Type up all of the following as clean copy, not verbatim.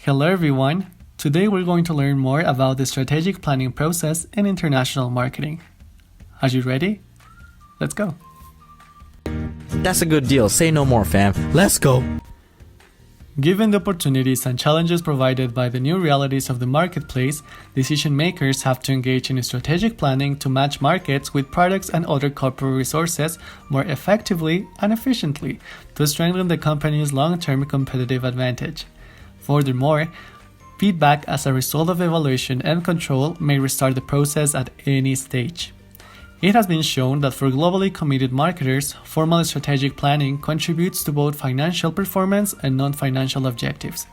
Hello everyone! Today we're going to learn more about the strategic planning process in international marketing. Are you ready? Let's go! That's a good deal. Say no more, fam. Let's go! Given the opportunities and challenges provided by the new realities of the marketplace, decision makers have to engage in strategic planning to match markets with products and other corporate resources more effectively and efficiently to strengthen the company's long-term competitive advantage. Furthermore, feedback as a result of evaluation and control may restart the process at any stage. It has been shown that for globally committed marketers, formal strategic planning contributes to both financial performance and non-financial objectives.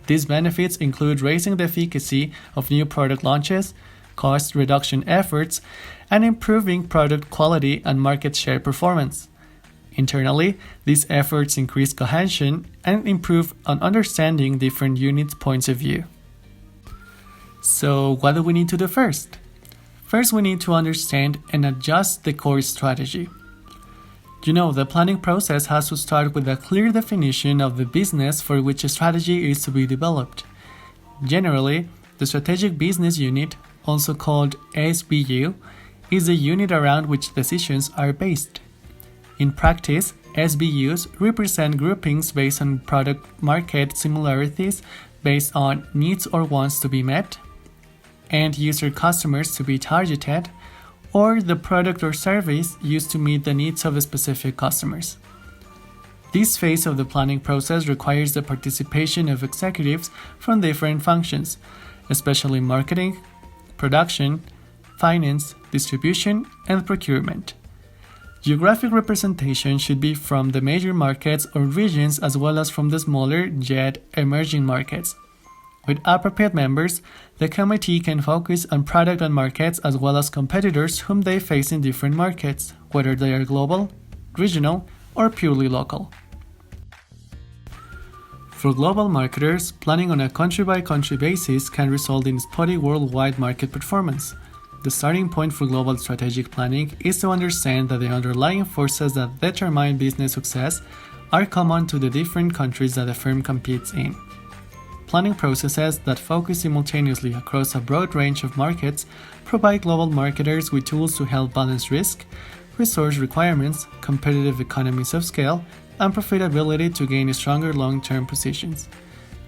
These benefits include raising the efficacy of new product launches, cost reduction efforts, and improving product quality and market share performance. Internally, these efforts increase cohesion and improve on understanding different units' points of view. So, what do we need to do first? First, we need to understand and adjust the core strategy. The planning process has to start with a clear definition of the business for which a strategy is to be developed. Generally, the strategic business unit, also called SBU, is the unit around which decisions are based. In practice, SBUs represent groupings based on product market similarities based on needs or wants to be met, end user customers to be targeted, or the product or service used to meet the needs of specific customers. This phase of the planning process requires the participation of executives from different functions, especially marketing, production, finance, distribution, and procurement. Geographic representation should be from the major markets or regions as well as from the smaller yet emerging markets. With appropriate members, the committee can focus on product and markets as well as competitors whom they face in different markets, whether they are global, regional, or purely local. For global marketers, planning on a country-by-country basis can result in spotty worldwide market performance. The starting point for global strategic planning is to understand that the underlying forces that determine business success are common to the different countries that a firm competes in. Planning processes that focus simultaneously across a broad range of markets provide global marketers with tools to help balance risk, resource requirements, competitive economies of scale, and profitability to gain stronger long-term positions.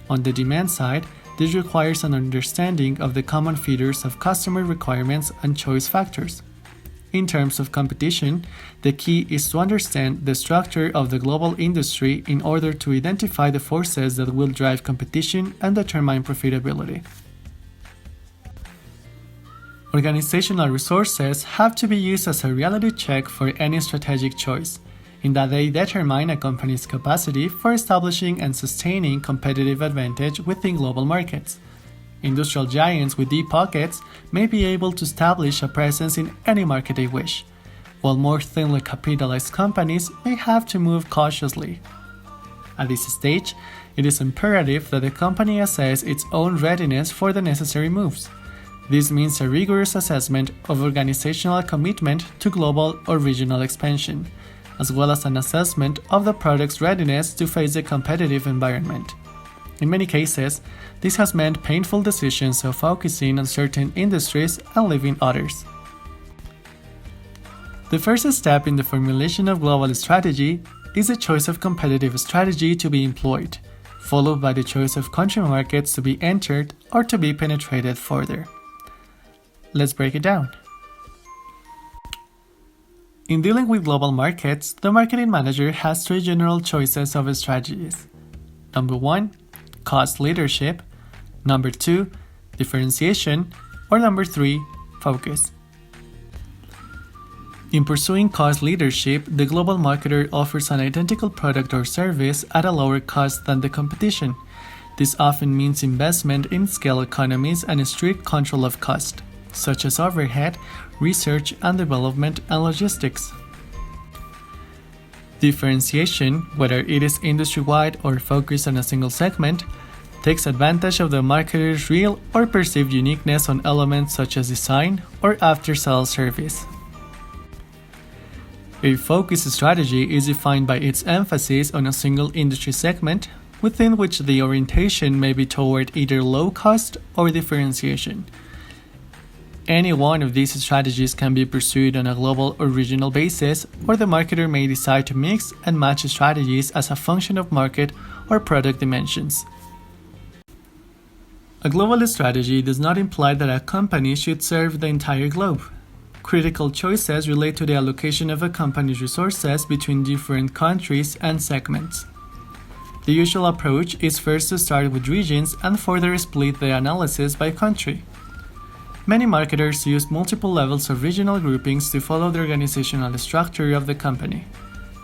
On the demand side, this requires an understanding of the common features of customer requirements and choice factors. In terms of competition, the key is to understand the structure of the global industry in order to identify the forces that will drive competition and determine profitability. Organizational resources have to be used as a reality check for any strategic choice, in that they determine a company's capacity for establishing and sustaining competitive advantage within global markets. Industrial giants with deep pockets may be able to establish a presence in any market they wish, while more thinly capitalized companies may have to move cautiously. At this stage, it is imperative that the company assess its own readiness for the necessary moves. This means a rigorous assessment of organizational commitment to global or regional expansion, as well as an assessment of the product's readiness to face the competitive environment. In many cases, this has meant painful decisions of focusing on certain industries and leaving others. The first step in the formulation of global strategy is the choice of competitive strategy to be employed, followed by the choice of country markets to be entered or to be penetrated further. Let's break it down. In dealing with global markets, the marketing manager has three general choices of strategies. Number 1, cost leadership. Number 2, differentiation. Or number 3, focus. In pursuing cost leadership, the global marketer offers an identical product or service at a lower cost than the competition. This often means investment in scale economies and strict control of cost, such as overhead, research and development, and logistics. Differentiation, whether it is industry-wide or focused on a single segment, takes advantage of the marketer's real or perceived uniqueness on elements such as design or after-sales service. A focused strategy is defined by its emphasis on a single industry segment, within which the orientation may be toward either low cost or differentiation. Any one of these strategies can be pursued on a global or regional basis, or the marketer may decide to mix and match strategies as a function of market or product dimensions. A global strategy does not imply that a company should serve the entire globe. Critical choices relate to the allocation of a company's resources between different countries and segments. The usual approach is first to start with regions and further split the analysis by country. Many marketers use multiple levels of regional groupings to follow the organizational structure of the company.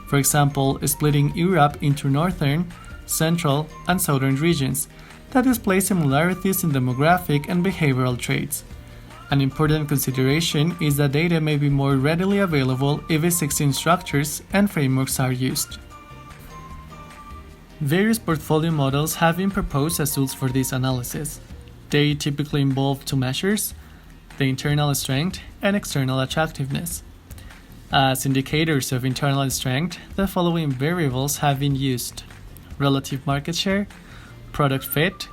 For example, splitting Europe into northern, central, and southern regions that display similarities in demographic and behavioral traits. An important consideration is that data may be more readily available if existing structures and frameworks are used. Various portfolio models have been proposed as tools for this analysis. They typically involve two measures: the internal strength and external attractiveness. As indicators of internal strength, the following variables have been used: relative market share, product fit,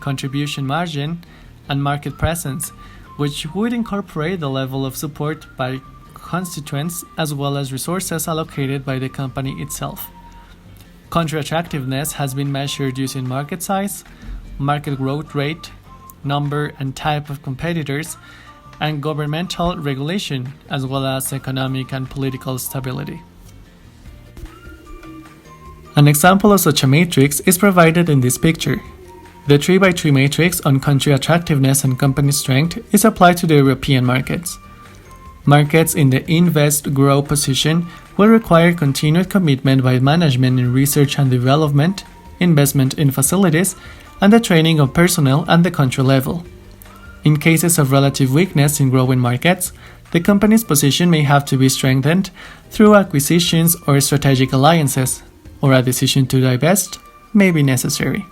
contribution margin, and market presence, which would incorporate the level of support by constituents as well as resources allocated by the company itself. Country attractiveness has been measured using market size, market growth rate, number and type of competitors, and governmental regulation, as well as economic and political stability. An example of such a matrix is provided in this picture. The 3x3 matrix on country attractiveness and company strength is applied to the European markets. Markets in the invest grow position will require continued commitment by management in research and development, investment in facilities, and the training of personnel at the country level. In cases of relative weakness in growing markets, the company's position may have to be strengthened through acquisitions or strategic alliances, or a decision to divest may be necessary.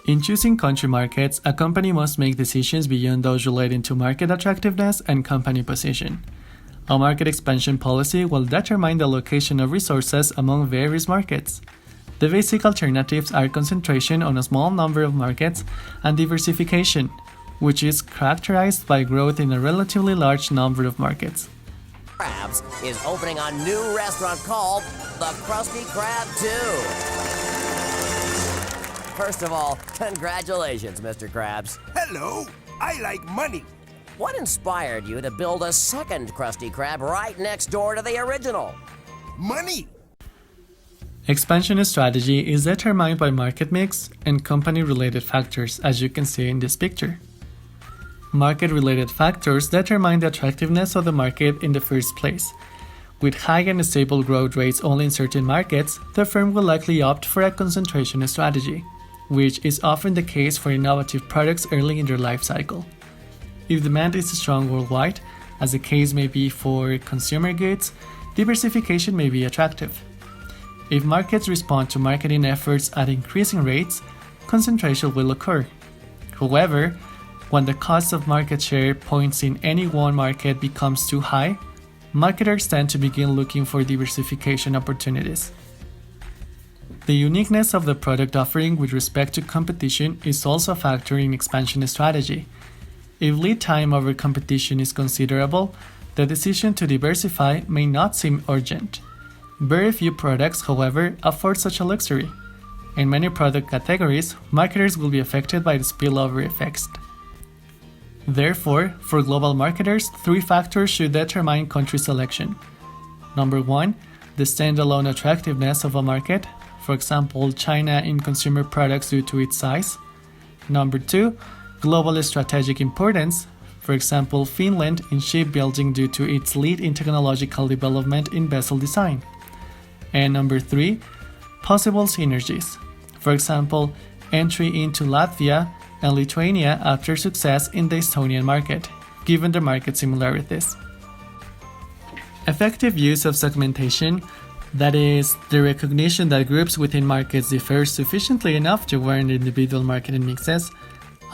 In choosing country markets, a company must make decisions beyond those relating to market attractiveness and company position. A market expansion policy will determine the allocation of resources among various markets. The basic alternatives are concentration on a small number of markets and diversification, which is characterized by growth in a relatively large number of markets. Krabs is opening a new restaurant called the Krusty Krab 2. First of all, congratulations, Mr. Krabs. Hello, I like money. What inspired you to build a second Krusty Krab right next door to the original? Money. Expansion strategy is determined by market mix and company-related factors, as you can see in this picture. Market-related factors determine the attractiveness of the market in the first place. With high and stable growth rates only in certain markets, the firm will likely opt for a concentration strategy, which is often the case for innovative products early in their life cycle. If demand is strong worldwide, as the case may be for consumer goods, diversification may be attractive. If markets respond to marketing efforts at increasing rates, concentration will occur. However, when the cost of market share points in any one market becomes too high, marketers tend to begin looking for diversification opportunities. The uniqueness of the product offering with respect to competition is also a factor in expansion strategy. If lead time over competition is considerable, the decision to diversify may not seem urgent. Very few products, however, afford such a luxury. In many product categories, marketers will be affected by the spillover effects. Therefore, for global marketers, three factors should determine country selection. Number 1, the standalone attractiveness of a market, for example, China in consumer products due to its size. Number 2, global strategic importance, for example, Finland in shipbuilding due to its lead in technological development in vessel design. And number 3, possible synergies, for example, entry into Latvia and Lithuania after success in the Estonian market, given the market similarities. Effective use of segmentation, that is, the recognition that groups within markets differ sufficiently enough to warrant individual marketing mixes,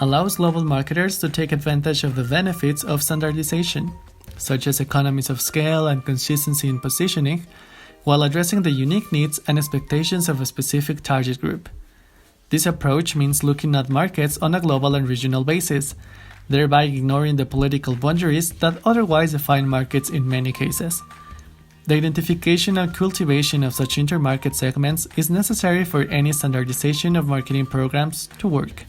allows global marketers to take advantage of the benefits of standardization, such as economies of scale and consistency in positioning, while addressing the unique needs and expectations of a specific target group. This approach means looking at markets on a global and regional basis, thereby ignoring the political boundaries that otherwise define markets in many cases. The identification and cultivation of such intermarket segments is necessary for any standardization of marketing programs to work.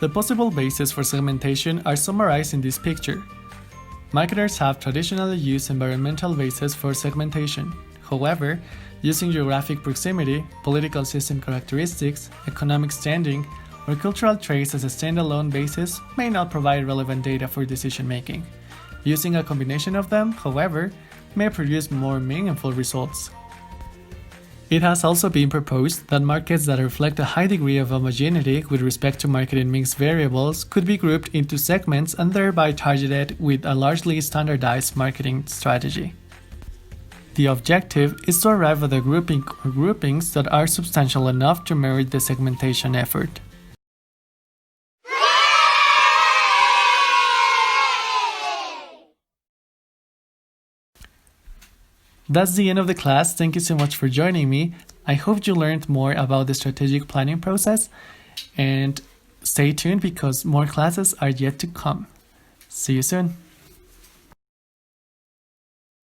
The possible bases for segmentation are summarized in this picture. Marketers have traditionally used environmental bases for segmentation. However, using geographic proximity, political system characteristics, economic standing, or cultural traits as a standalone basis may not provide relevant data for decision making. Using a combination of them, however, may produce more meaningful results. It has also been proposed that markets that reflect a high degree of homogeneity with respect to marketing mix variables could be grouped into segments and thereby targeted with a largely standardized marketing strategy. The objective is to arrive at a grouping or groupings that are substantial enough to merit the segmentation effort. That's the end of the class. Thank you so much for joining me. I hope you learned more about the strategic planning process, and stay tuned because more classes are yet to come. See you soon.